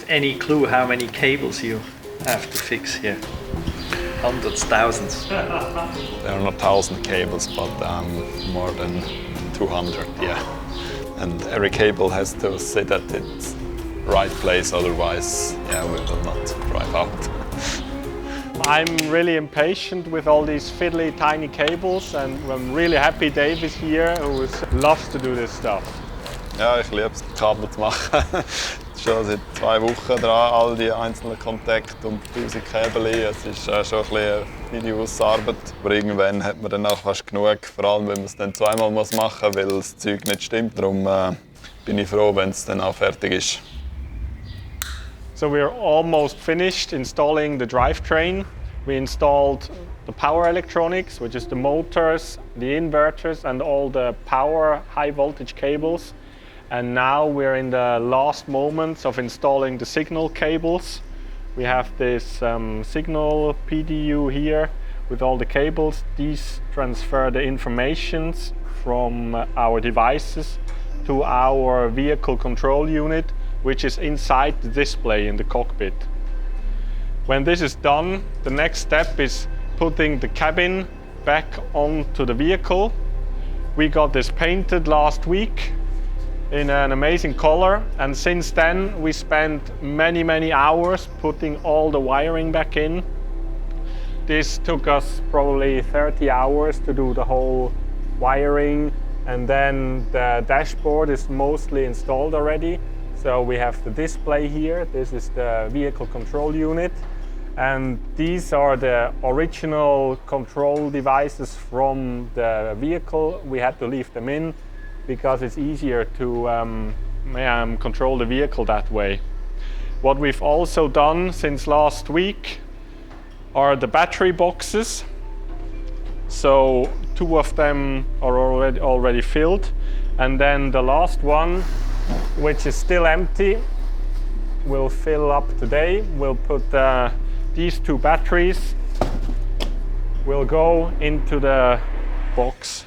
any clue how many cables you have to fix here? Hundreds, thousands? There are not 1,000 cables, but more than 200, yeah. And every cable has to sit at its right place, otherwise, yeah, we will not drive out. I'm really impatient with all these fiddly tiny cables, and I'm really happy Dave is here, who loves to do this stuff. Ja, ich liebe es, Kabel zu machen. Schon seit 2 Wochen dran, all die einzelnen Kontakte und 1000 Kabel. Es ist schon ein bisschen eine Videoausarbeit. Aber irgendwann hat man dann auch fast genug, vor allem wenn man es dann zweimal machen muss, weil das Zeug nicht stimmt. Darum bin ich froh, wenn es dann auch fertig ist. So we're almost finished installing the drivetrain. We installed the power electronics, which is the motors, the inverters and all the power high voltage cables. And now we're in the last moments of installing the signal cables. We have this signal PDU here with all the cables. These transfer the informations from our devices to our vehicle control unit, which is inside the display in the cockpit. When this is done, the next step is putting the cabin back onto the vehicle. We got this painted last week in an amazing color, and since then we spent many hours putting all the wiring back in. This took us probably 30 hours to do the whole wiring, and then the dashboard is mostly installed already. So we have the display here. This is the vehicle control unit, and these are the original control devices from the vehicle. We had to leave them in because it's easier to control the vehicle that way. What we've also done since last week are the battery boxes. So 2 of them are already filled, and then the last one, which is still empty, will fill up today. We'll put these 2 batteries will go into the box.